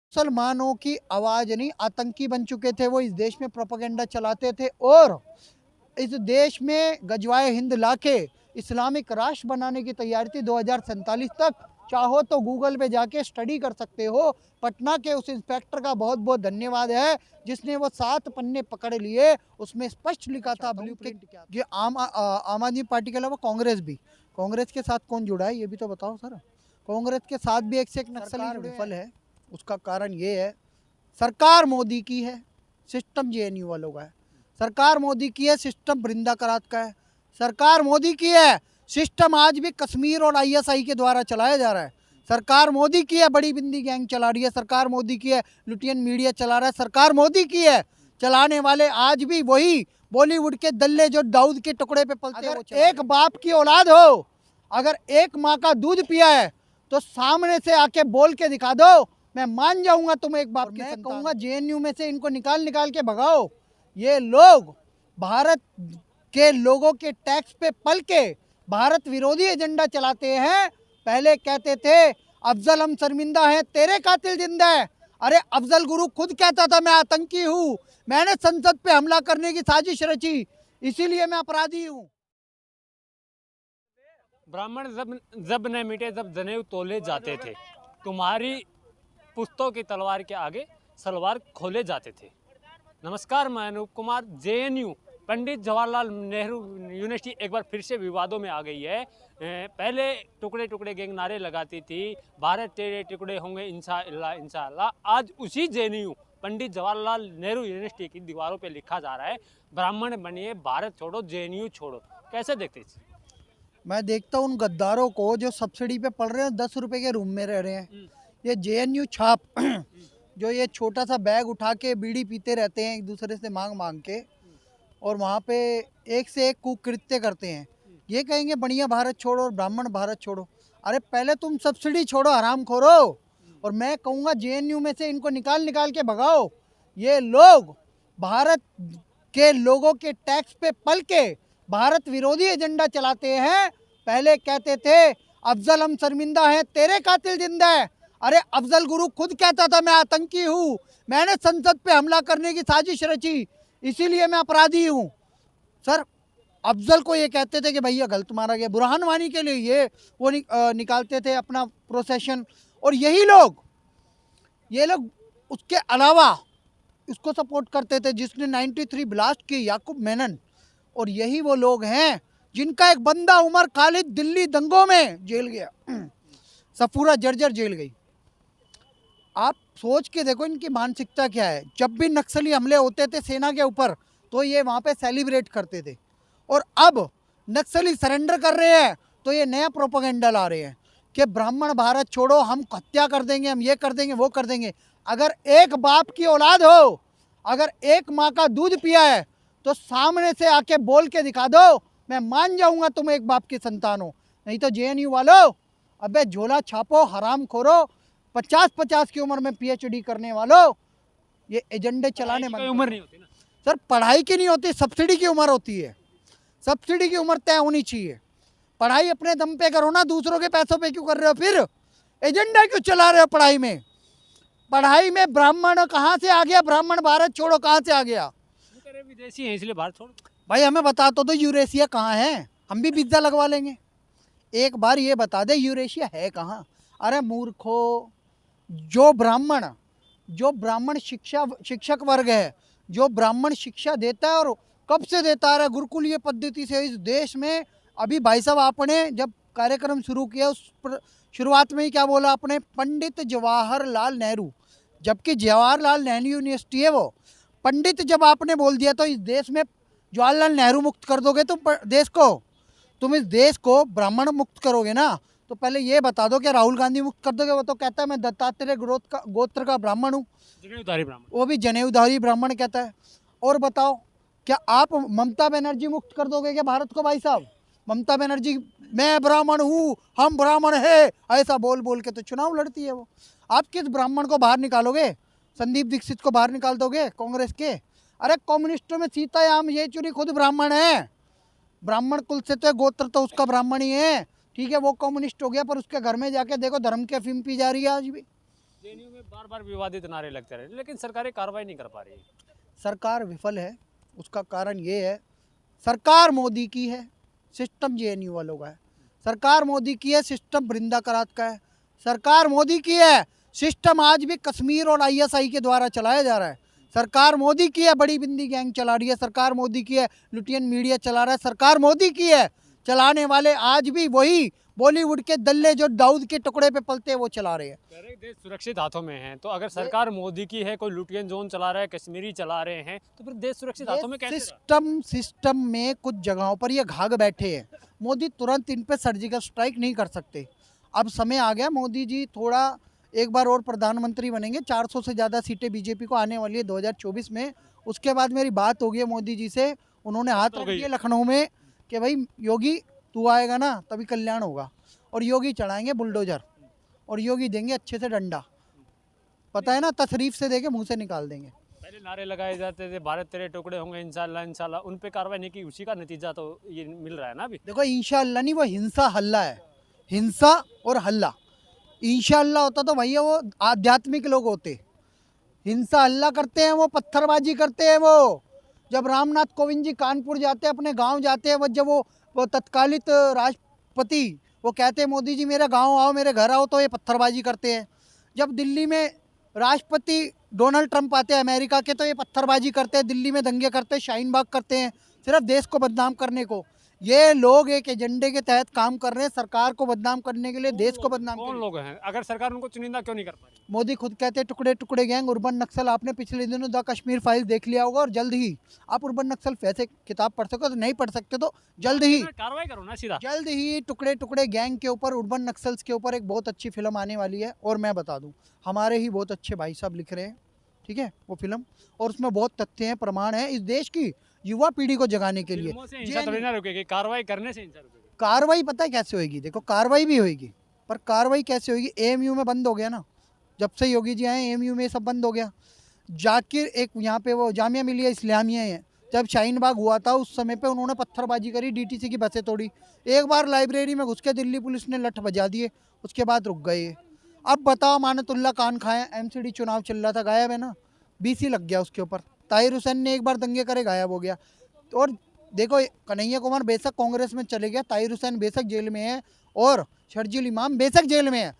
मुसलमानों की आवाज नहीं, आतंकी बन चुके थे वो। इस देश में प्रोपेगेंडा चलाते थे और इस देश में गजवाए हिंद लाके इस्लामिक राष्ट्र बनाने की तैयारी थी 2047 तक। चाहो तो गूगल पे जाके स्टडी कर सकते हो। पटना के उस इंस्पेक्टर का बहुत बहुत धन्यवाद है जिसने वो 7 पन्ने पकड़ लिए, उसमें स्पष्ट लिखा था ब्लू प्रिंट क्या। ये आम आदमी पार्टी के अलावा कांग्रेस भी, कांग्रेस के साथ कौन जुड़ा है ये भी तो बताओ सर। कांग्रेस के साथ भी एक से एक नक्सली विफल है। उसका कारण ये है, सरकार मोदी की है, सिस्टम जेएनयू वालों का है। सरकार मोदी की है, सिस्टम वृंदा करात का है। सरकार मोदी की है, सिस्टम आज भी कश्मीर और आईएसआई के द्वारा चलाया जा रहा है। सरकार मोदी की है, बड़ी बिंदी गैंग चला रही है। सरकार मोदी की है, लुटियन मीडिया चला रहा है। सरकार मोदी की है, चलाने वाले आज भी वही बॉलीवुड के दल्ले जो दाऊद के टुकड़े पे पलते हैं। अगर एक बाप की औलाद हो, अगर एक माँ का दूध पिया है तो सामने से आके बोल के दिखा दो, मैं मान जाऊंगा तुम एक बाप की संतान। कहूंगा जेएनयू में से इनको निकाल निकाल के भगाओ। ये लोग भारत के लोगों के टैक्स पे पल के भारत विरोधी एजेंडा चलाते हैं। पहले कहते थे अफजल हम शर्मिंदा है, तेरे कातिल जिंदा है। अरे अफजल गुरु खुद कहता था मैं आतंकी हूँ, मैंने संसद पे हमला करने की साजिश रची, इसीलिए मैं अपराधी हूँ। ब्राह्मण जब जब न मिटे जब जनेऊ तोले जाते थे, तुम्हारी पुश्तों की तलवार के आगे सलवार खोले जाते थे। नमस्कार, मैं अनूप कुमार। जेएनयू पंडित जवाहरलाल नेहरू यूनिवर्सिटी एक बार फिर से विवादों में आ गई है। पहले टुकड़े टुकड़े गैंग नारे लगाती थी, भारत तेरे टुकड़े होंगे इंशाअल्लाह इंशाअल्लाह। आज उसी जेएनयू पंडित जवाहरलाल नेहरू यूनिवर्सिटी की दीवारों पे लिखा जा रहा है, ब्राह्मण बनिए, भारत छोड़ो, जेएनयू छोड़ो। कैसे देखते हैं? मैं देखता हूँ उन गद्दारों को जो सब्सिडी पे पढ़ रहे हैं, 10 रुपए के रूम में रह रहे हैं। ये जेएनयू छाप जो ये छोटा सा बैग उठा के बीड़ी पीते रहते हैं एक दूसरे से मांग मांग के, और वहाँ पे एक से एक कुकृत्य करते हैं। ये कहेंगे बढ़िया भारत छोड़ो और ब्राह्मण भारत छोड़ो। अरे पहले तुम सब्सिडी छोड़ो, हराम खोरो। और मैं कहूँगा जेएनयू में से इनको निकाल निकाल के भगाओ। ये लोग भारत के लोगों के टैक्स पे पल के भारत विरोधी एजेंडा चलाते हैं। पहले कहते थे अफजल हम शर्मिंदा है, तेरे कातिल जिंदा है। अरे अफजल गुरु खुद कहता था मैं आतंकी हूँ, मैंने संसद पे हमला करने की साजिश रची, इसीलिए मैं अपराधी हूँ। सर अफजल को ये कहते थे कि भैया गलत मारा गया, बुरहान वानी के लिए ये वो निकालते थे अपना प्रोसेशन। और यही लोग, ये लोग उसके अलावा उसको सपोर्ट करते थे जिसने 93 ब्लास्ट की, याकूब मेनन। और यही वो लोग हैं जिनका एक बंदा उमर खालिद दिल्ली दंगों में जेल गया, सफूरा जर्जर जेल गई। आप सोच के देखो इनकी मानसिकता क्या है। जब भी नक्सली हमले होते थे सेना के ऊपर तो ये वहाँ पे सेलिब्रेट करते थे, और अब नक्सली सरेंडर कर रहे हैं तो ये नया प्रोपेगेंडा ला रहे हैं कि ब्राह्मण भारत छोड़ो, हम हत्या कर देंगे, हम ये कर देंगे, वो कर देंगे। अगर एक बाप की औलाद हो, अगर एक माँ का दूध पिया है तो सामने से आके बोल के दिखा दो, मैं मान जाऊंगा तुम एक बाप की संतान हो। नहीं तो जेएनयू वालों, अबे झोला छापो, हराम खोरो, 50-50 की उम्र में पीएचडी करने वालों, ये एजेंडे चलाने में उम्र नहीं होती ना सर। पढ़ाई की नहीं होती, सब्सिडी की उम्र होती है। सब्सिडी की उम्र तय होनी चाहिए। पढ़ाई अपने दम पे करो ना, दूसरों के पैसों पे क्यों कर रहे हो? फिर एजेंडा क्यों चला रहे हो पढ़ाई में? पढ़ाई में ब्राह्मण कहाँ से आ गया? ब्राह्मण भारत छोड़ो कहाँ से आ गया? विदेशी हैं इसलिए भारत छोड़ो। भाई हमें बता तो दो यूरेशिया कहाँ है, हम भी पिज्जा लगवा लेंगे। एक बार ये बता दे यूरेशिया है कहाँ। अरे मूर्खो, जो ब्राह्मण शिक्षक वर्ग है, जो ब्राह्मण शिक्षा देता है, और कब से देता रहा, गुरुकुलीय पद्धति से इस देश में। अभी भाई साहब आपने जब कार्यक्रम शुरू किया उस पर शुरुआत में ही क्या बोला आपने? पंडित जवाहरलाल नेहरू, जबकि जवाहरलाल नेहरू यूनिवर्सिटी है वो। पंडित जब आपने बोल दिया तो इस देश में जवाहरलाल नेहरू मुक्त कर दोगे तुम इस देश को ब्राह्मण मुक्त करोगे ना। तो पहले ये बता दो कि राहुल गांधी मुक्त कर दोगे? वो तो कहता है मैं दत्तात्रेय गोत्र का ब्राह्मण हूँ, जनेऊधारी ब्राह्मण। वो भी जनेऊधारी ब्राह्मण कहता है। और बताओ क्या आप ममता बनर्जी मुक्त कर दोगे क्या भारत को? भाई साहब ममता बनर्जी मैं ब्राह्मण हूँ, हम ब्राह्मण है, ऐसा बोल बोल के तो चुनाव लड़ती है वो। आप किस ब्राह्मण को बाहर निकालोगे? संदीप दीक्षित को बाहर निकाल दोगे कांग्रेस के? अरे कम्युनिस्टों में सीताराम येचुरी खुद ब्राह्मण है, ब्राह्मण कुल से तो गोत्र तो उसका ब्राह्मण ही है। ठीक है वो कम्युनिस्ट हो गया, पर उसके घर में जाके देखो धर्म की अफीम पी जा रही है आज भी। जेएनयू में बार बार विवादित नारे लगते रहे, लेकिन सरकारें कार्रवाई नहीं कर पा रही है। सरकार विफल है, उसका कारण ये है, सरकार मोदी की है, सिस्टम जेएनयू वालों का है। सरकार मोदी की है, सिस्टम वृंदा करात का है। सरकार मोदी की है, सिस्टम आज भी कश्मीर और आईएसआई के द्वारा चलाया जा रहा है। सरकार मोदी की है, बड़ी बिंदी गैंग चला रही है। सरकार मोदी की है, लुटियन मीडिया चला रहा है। सरकार मोदी की है, चलाने वाले आज भी वही बॉलीवुड के दल्ले जो दाऊद के टुकड़े पे पलते हैं वो चला रहे हैं। कह रहे देश सुरक्षित हाथों में है, तो अगर सरकार मोदी की है, कोई लुटियन जोन चला रहा है, कश्मीरी चला रहे हैं, तो फिर देश सुरक्षित हाथों में कैसे रहा? सिस्टम में कुछ जगहों पर ये घाग बैठे हैं। मोदी तुरंत इन पे सर्जिकल स्ट्राइक नहीं कर सकते। अब समय आ गया, मोदी जी थोड़ा एक बार और प्रधानमंत्री बनेंगे, 400 से ज़्यादा सीटें बीजेपी को आने वाली है 2024 में। उसके बाद मेरी बात हो गई है मोदी जी से, उन्होंने हाथ हो रख गई दिए लखनऊ में कि भाई योगी तू आएगा ना तभी कल्याण होगा। और योगी चढ़ाएंगे बुलडोजर और योगी देंगे अच्छे से डंडा, पता है ना, तशरीफ से देके मुंह से निकाल देंगे। पहले नारे लगाए जाते थे, भारत तेरे टुकड़े होंगे इंशाल्लाह इंशाल्लाह, उन पे कार्रवाई नहीं की, उसी का नतीजा तो ये मिल रहा है ना अभी। देखो इंशाअल्लाह नहीं, वो हिंसा हल्ला है, हिंसा और हल्ला। इंशाअल्लाह होता तो भैया वो आध्यात्मिक लोग होते। हिंसा हल्ला करते हैं वो, पत्थरबाजी करते हैं वो। जब रामनाथ कोविंद जी कानपुर जाते हैं, अपने गांव जाते हैं, वो जब वो तत्कालित राष्ट्रपति वो कहते हैं मोदी जी मेरे गांव आओ, मेरे घर आओ, तो ये पत्थरबाजी करते हैं। जब दिल्ली में राष्ट्रपति डोनाल्ड ट्रंप आते हैं अमेरिका के, तो ये पत्थरबाजी करते हैं, दिल्ली में दंगे करते हैं, शाहीन बाग करते हैं, सिर्फ देश को बदनाम करने को। ये लोग एक एजेंडे के तहत काम कर रहे हैं, सरकार को बदनाम करने के लिए, देश को बदनाम कौन करने। लोग हैं, अगर सरकार उनको चुनिंदा क्यों नहीं कर पा रही? मोदी खुद कहते हैं टुकड़े टुकड़े गैंग, urban नक्सल। आपने पिछले दिनों द कश्मीर फाइल्स देख लिया होगा, और जल्द ही आप urban नक्सल वैसे किताब पढ़ सको, तो नहीं पढ़ सकते तो जल्द ही कार्रवाई करो ना सीधा। जल्द ही टुकड़े टुकड़े गैंग के ऊपर, urban नक्सल्स के ऊपर एक बहुत अच्छी फिल्म आने वाली है। और मैं बता दूं, हमारे ही बहुत अच्छे भाई साहब लिख रहे हैं, ठीक है, वो फिल्म, और उसमें बहुत तथ्य हैं, प्रमाण है इस देश की युवा पीढ़ी को जगाने के लिए। फिल्मों से हिंसा थोड़ी ना रुकेगी, कार्रवाई करने से हिंसा रुकेगी। कार्रवाई पता है कैसे होगी? देखो कार्रवाई भी होगी, पर कार्रवाई कैसे होगी? एएमयू में बंद हो गया ना, जब से योगी जी आए एएमयू में सब बंद हो गया। जाकिर एक यहाँ पे वो जामिया मिलिया इस्लामिया है, जब शाहीन बाग हुआ था उस समय पे उन्होंने पत्थरबाजी करी, डीटीसी की बसें तोड़ी। एक बार लाइब्रेरी में घुस के दिल्ली पुलिस ने लठ बजा दिए, उसके बाद रुक गए। अब बताओ, मानतुल्ला कान खाए, एमसीडी चुनाव चल रहा था, गायब है ना, बीसी लग गया उसके ऊपर। ताहिर हुसैन ने एक बार दंगे करे, गायब हो गया। और देखो कन्हैया कुमार बेशक कांग्रेस में चले गया, ताहिर हुसैन बेशक जेल में है, और शर्जील इमाम बेशक जेल में है।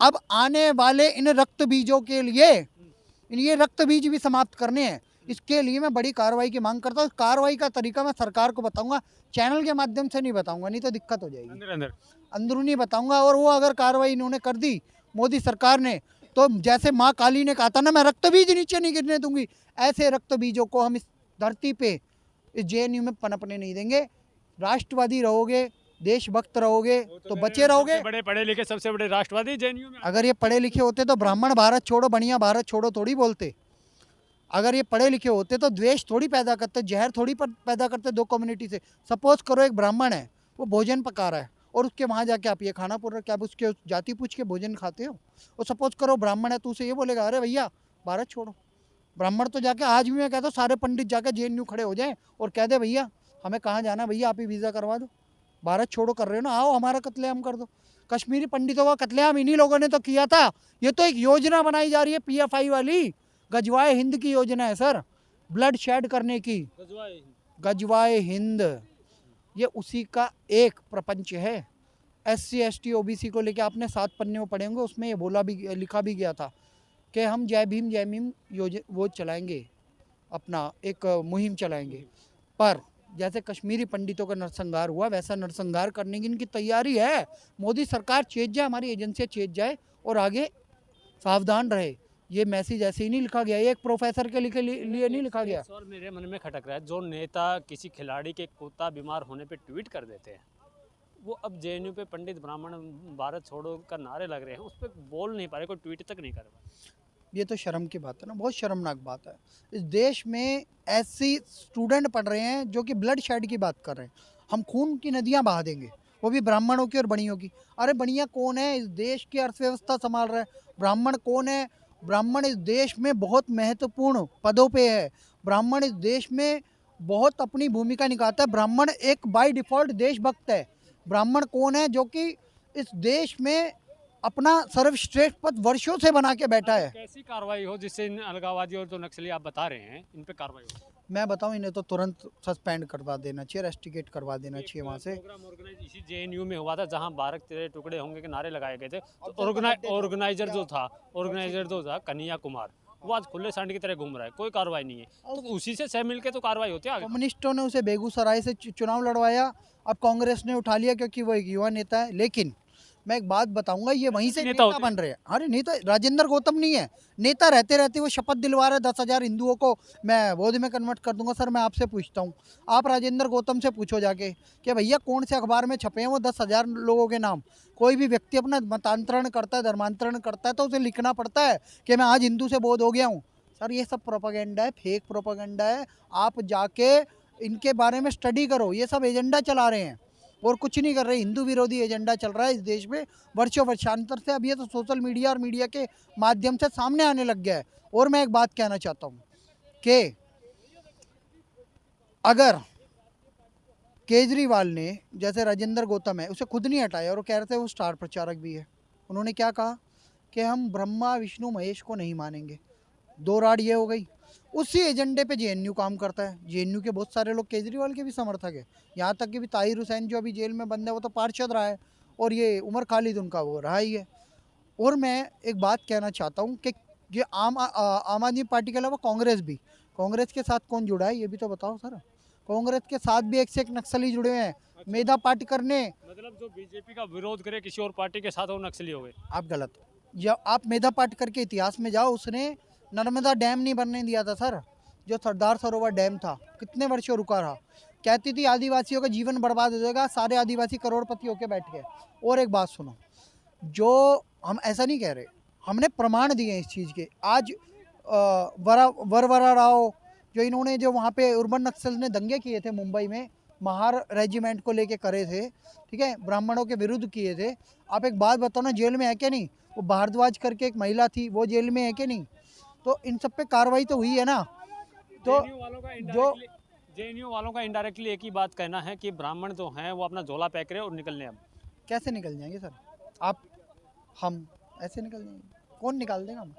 अब आने वाले इन रक्त बीजों के लिए ये रक्त बीज भी समाप्त करने हैं। इसके लिए मैं बड़ी कार्रवाई की मांग करता हूँ। कार्रवाई का तरीका मैं सरकार को बताऊंगा, चैनल के माध्यम से नहीं बताऊंगा, नहीं तो दिक्कत हो जाएगी। अंदर अंदर अंदरूनी बताऊंगा। और वो अगर कार्रवाई इन्होंने कर दी मोदी सरकार ने, तो जैसे माँ काली ने कहा था ना, मैं रक्त बीज नीचे नहीं गिरने दूंगी, ऐसे रक्त बीजों को हम इस धरती पे, इस जेएनयू में पनपने नहीं देंगे। राष्ट्रवादी रहोगे, देशभक्त रहोगे तो बचे रहोगे। सबसे बड़े पढ़े लिखे, सबसे बड़े राष्ट्रवादी जेएनयू में। अगर ये पढ़े लिखे होते तो ब्राह्मण भारत छोड़ो, बढ़िया भारत छोड़ो थोड़ी बोलते। अगर ये पढ़े लिखे होते तो द्वेष थोड़ी पैदा करते, जहर थोड़ी पैदा करते दो कम्युनिटी से। सपोज करो एक ब्राह्मण है, वो भोजन पका रहा है, और उसके वहाँ जाके आप ये खाना पूछ रहे, क्या आप उसके जाति पूछ के भोजन खाते हो? और सपोज करो ब्राह्मण है, तो उसे ये बोलेगा अरे भैया भारत छोड़ो। ब्राह्मण तो जाके, आज भी मैं कहता हूँ सारे पंडित जाके जेएनयू खड़े हो जाए और कह दे भैया हमें कहाँ जाना, भैया आप ही वीज़ा करवा दो, भारत छोड़ो कर रहे हो ना, आओ हमारा कत्लेआम कर दो। कश्मीरी पंडितों का कत्लेआम इन्हीं लोगों ने तो किया था। ये तो एक योजना बनाई जा रही है पीएफआई वाली, गजवाए हिंद की योजना है सर, ब्लड शेड करने की। गजवाए हिंद ये उसी का एक प्रपंच है। SC ST OBC को लेके आपने 7 पन्ने में पढ़े होंगे, उसमें ये बोला भी, लिखा भी गया था कि हम जय भीम वो चलाएंगे, अपना एक मुहिम चलाएंगे। पर जैसे कश्मीरी पंडितों का नरसंहार हुआ, वैसा नरसंहार करने की इनकी तैयारी है। मोदी सरकार चेत जाए, हमारी एजेंसियाँ चेत जाए और आगे सावधान रहे। ये मैसेज ऐसे ही नहीं लिखा गया, ये एक प्रोफेसर के लिए नहीं लिखा गया। और मेरे मन में खटक रहा है, जो नेता किसी खिलाड़ी के कुत्ता बीमार होने पे ट्वीट कर देते हैं, वो अब जेएनयू पे पंडित ब्राह्मण भारत छोड़ो का नारे लग रहे हैं, उस पर बोल नहीं पा रहे, कोई ट्वीट तक नहीं कर पा। ये तो शर्म की बात है ना, बहुत शर्मनाक बात है। इस देश में ऐसी स्टूडेंट पढ़ रहे हैं जो कि ब्लड शेड की बात कर रहे हैं। हम खून की नदियां बहा देंगे, वो भी ब्राह्मणों की और बणियों की। अरे बणिया कौन है? इस देश की अर्थव्यवस्था संभाल रहा है। ब्राह्मण कौन है? ब्राह्मण इस देश में बहुत महत्वपूर्ण पदों पे है। ब्राह्मण इस देश में बहुत अपनी भूमिका निभाता है। ब्राह्मण एक बाय डिफ़ॉल्ट देशभक्त है। ब्राह्मण कौन है? जो कि इस देश में अपना सर्वश्रेष्ठ पद वर्षों से बना के बैठा है। कैसी कार्रवाई हो जिससे इन अलगाववादी और जो नक्सली आप बता रहे हैं इन पे कार्रवाई हो? मैं बताऊं, इन्हें तो तुरंत सस्पेंड करवा देना चाहिए, रेस्टिकेट करवा देना चाहिए वहाँ से। प्रोग्राम ऑर्गेनाइज इसी जेएनयू में हुआ था जहां भारत तेरे टुकड़े होंगे के नारे लगाए गए थे, तो ऑर्गेनाइजर जो था कन्हैया कुमार, वो आज खुले सांड की तरह घूम रहा है, कोई कार्रवाई नहीं है। तो उसी से सब मिलके तो कार्रवाई होती है आगे। कम्युनिस्टों ने उसे बेगूसराय से चुनाव लड़वाया, अब कांग्रेस ने उठा लिया क्योंकि वो एक युवा नेता है। लेकिन मैं एक बात बताऊंगा, ये वहीं से नेता नेता होते बन रहे हैं। अरे नेता राजेंद्र गौतम नहीं है, नेता रहते रहते वो शपथ दिलवा रहे 10,000 हिंदुओं को मैं बौद्ध में कन्वर्ट कर दूंगा। सर मैं आपसे पूछता हूँ, आप राजेंद्र गौतम से पूछो जाके कि भैया कौन से अखबार में छपे हैं वो 10,000 लोगों के नाम। कोई भी व्यक्ति अपना मतांतरण करता है, धर्मांतरण करता है, तो उसे लिखना पड़ता है कि मैं आज हिंदू से बौद्ध हो गया हूँ। सर ये सब प्रोपागेंडा है, फेक प्रोपागेंडा है। आप जाके इनके बारे में स्टडी करो, ये सब एजेंडा चला रहे हैं और कुछ नहीं कर रहे। हिंदू विरोधी एजेंडा चल रहा है इस देश में वर्षों वर्षांतर से। अब ये तो सोशल मीडिया और मीडिया के माध्यम से सामने आने लग गया है। और मैं एक बात कहना चाहता हूँ कि अगर केजरीवाल ने, जैसे राजेंद्र गौतम है, उसे खुद नहीं हटाया और वो कह रहे थे वो स्टार प्रचारक भी है, उन्होंने क्या कहा कि हम ब्रह्मा विष्णु महेश को नहीं मानेंगे। दो राड ये हो गई। उसी एजेंडे पे जेएनयू काम करता है। जेएनयू के बहुत सारे लोग केजरीवाल के भी समर्थक है, यहाँ तक कि भी ताहिर हुसैन जो अभी जेल में बंद है वो तो पार्षद रहा है, और ये उमर खालिद उनका वो रहा ही है। और मैं एक बात कहना चाहता हूँ कि ये आम आदमी पार्टी के अलावा कांग्रेस भी, कांग्रेस के साथ कौन जुड़ा है ये भी तो बताओ सर। कांग्रेस के साथ भी एक से एक नक्सली जुड़े हुए हैं। मेधा पाटकर ने, मतलब जो बीजेपी का विरोध करे किसी और पार्टी के साथ वो नक्सली हो गए। आप गलत, या आप मेधा पाटकर के इतिहास में जाओ, उसने नर्मदा डैम नहीं बनने दिया था सर। जो सरदार सरोवर डैम था कितने वर्षों रुका रहा। कहती थी आदिवासियों का जीवन बर्बाद हो जाएगा, सारे आदिवासी करोड़पति होके बैठ गए। और एक बात सुनो, जो हम ऐसा नहीं कह रहे, हमने प्रमाण दिए हैं इस चीज़ के। आज वरवरा राव, जो इन्होंने जो वहाँ पे उर्बन नक्सल ने दंगे किए थे मुंबई में, महार रेजिमेंट को लेके करे थे, ठीक है, ब्राह्मणों के विरुद्ध किए थे। आप एक बात बताओ ना, जेल में है क्या नहीं? वो भारद्वाज करके एक महिला थी, वो जेल में है क्या नहीं? तो इन सब पे कार्रवाई तो हुई है ना। तो जो जेएनयू वालों का इनडायरेक्टली एक ही बात कहना है कि ब्राह्मण जो हैं वो अपना झोला पैक रहे और निकलने अब। कैसे निकल जाएंगे सर? आप हम ऐसे निकल जाएंगे? कौन निकाल देगा हम?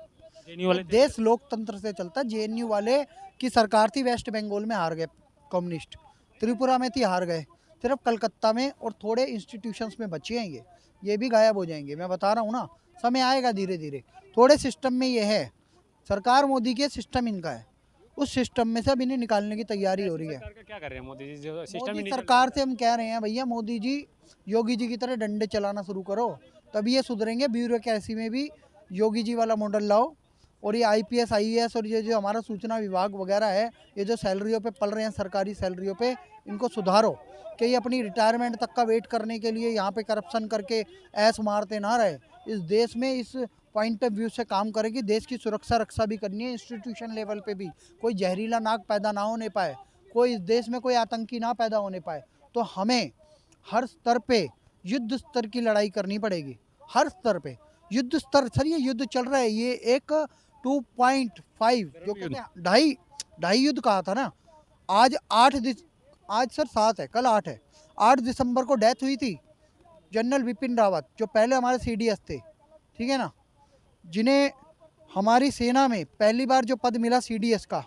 जेएनयू वाले देश लोकतंत्र से चलता है। जेएनयू वाले की सरकार थी, वेस्ट बंगाल में हार गए कम्युनिस्ट, त्रिपुरा में थी हार गए, सिर्फ कलकत्ता में और थोड़े इंस्टीट्यूशंस में बचे हैं। ये भी गायब हो जाएंगे। मैं बता रहा हूँ ना, समय आएगा धीरे धीरे। थोड़े सिस्टम में ये है, सरकार मोदी के सिस्टम इनका है, उस सिस्टम में से अब इन्हें निकालने की तैयारी हो रही है। सरकार का क्या कर रहे हैं मोदी जी जो सिस्टम ही मोदी नहीं चल सरकार से हम कह रहे हैं, भैया मोदी जी योगी जी की तरह डंडे चलाना शुरू करो, तभी ये सुधरेंगे। ब्यूरोक्रेसी में भी योगी जी वाला मॉडल लाओ। और ये आईपीएस आईएएस और ये जो हमारा सूचना विभाग वगैरह है, ये जो सैलरियों पे पल रहे हैं, सरकारी सैलरियों पे, इनको सुधारो कि ये अपनी रिटायरमेंट तक का वेट करने के लिए यहाँ पे करप्शन करके ऐस मारते ना रहे। इस देश में इस पॉइंट ऑफ व्यू से काम करे कि देश की सुरक्षा रक्षा भी करनी है। इंस्टीट्यूशन लेवल पे भी कोई जहरीला नाग पैदा ना होने पाए, कोई इस देश में कोई आतंकी ना पैदा होने पाए। तो हमें हर स्तर पे युद्ध स्तर की लड़ाई करनी पड़ेगी, हर स्तर पे युद्ध स्तर। सर ये युद्ध चल रहा है, ये एक 2.5 जो कहते हैं ढाई युद्ध कहा था ना। आज आज सर 7 है, कल 8 है। 8 दिसंबर को डेथ हुई थी जनरल विपिन रावत, जो पहले हमारे सीडीएस थे, ठीक है ना, जिन्हें हमारी सेना में पहली बार जो पद मिला सीडीएस का,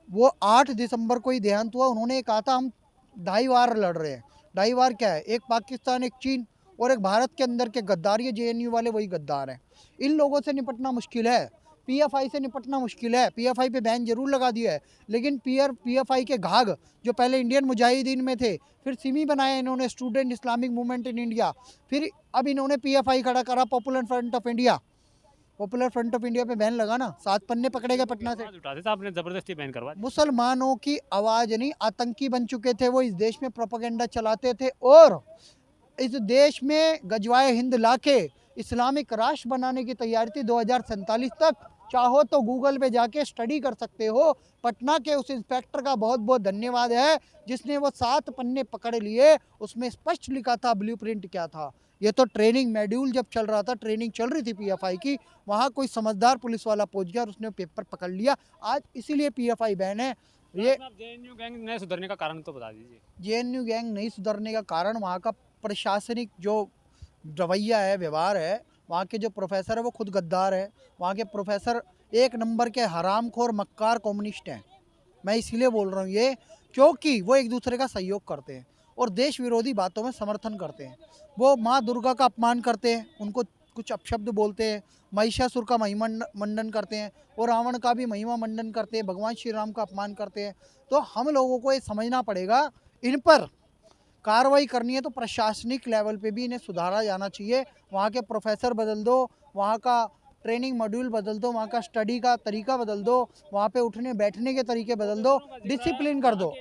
वो 8 दिसंबर को ही देहांत हुआ। उन्होंने कहा था हम 2.5 वार लड़ रहे हैं। 2.5 वार क्या है? एक पाकिस्तान, एक चीन और एक भारत के अंदर के गद्दार। ये जेएनयू वाले वही गद्दार हैं। इन लोगों से निपटना मुश्किल है, पीएफआई से निपटना मुश्किल है। पीएफआई पे बैन जरूर लगा दिया है, लेकिन पीएफआई के घाघ जो पहले इंडियन मुजाहिदीन में थे, फिर सिमी बनाया इन्होंने, student Islamic movement in India, फिर अब इन्होंने पीएफआई खड़ा करा, popular front of India. Popular front of India पे बैन लगा ना, 7 पन्ने पकड़े गए पटना से। उठाते थे आपने जबरदस्ती बैन करवा दिया। मुसलमानों की आवाज़ नहीं, आतंकी बन चुके थे वो, इस देश में प्रोपेगेंडा चलाते थे और इस देश में गजवाए हिंद लाके इस्लामिक राष्ट्र बनाने की तैयारी थी 2047 तक। चाहो तो गूगल पे जाके स्टडी कर सकते हो। पटना के उस इंस्पेक्टर का बहुत बहुत धन्यवाद है जिसने वो 7 पन्ने पकड़ लिए, उसमें स्पष्ट लिखा था ब्लूप्रिंट क्या था। ये तो ट्रेनिंग मॉड्यूल जब चल रहा था, ट्रेनिंग चल रही थी पीएफआई की, वहाँ कोई समझदार पुलिस वाला पहुंच गया और उसने पेपर पकड़ लिया। आज इसीलिए पीएफआई बैन है। ये जेएनयू गैंग नहीं सुधरने का कारण तो बता दीजिए। जेएनयू गैंग नहीं सुधरने का कारण वहाँ का प्रशासनिक जो रवैया है, व्यवहार है, वहाँ के जो प्रोफेसर है वो खुद गद्दार है। वहाँ के प्रोफेसर एक नंबर के हरामखोर मक्कार कम्युनिस्ट हैं। मैं इसीलिए बोल रहा हूँ ये, क्योंकि वो एक दूसरे का सहयोग करते हैं और देश विरोधी बातों में समर्थन करते हैं। वो माँ दुर्गा का अपमान करते हैं, उनको कुछ अपशब्द बोलते हैं, महिषासुर का महिमा मंडन करते हैं और रावण का भी महिमा मंडन करते हैं, भगवान श्री राम का अपमान करते हैं। तो हम लोगों को ये समझना पड़ेगा, इन पर कार्रवाई करनी है तो प्रशासनिक लेवल पे भी इन्हें सुधारा जाना चाहिए। वहाँ के प्रोफेसर बदल दो, वहाँ का ट्रेनिंग मॉड्यूल बदल दो, वहाँ का स्टडी का तरीका बदल दो, वहाँ पे उठने बैठने के तरीके बदल दो, डिसिप्लिन कर दो।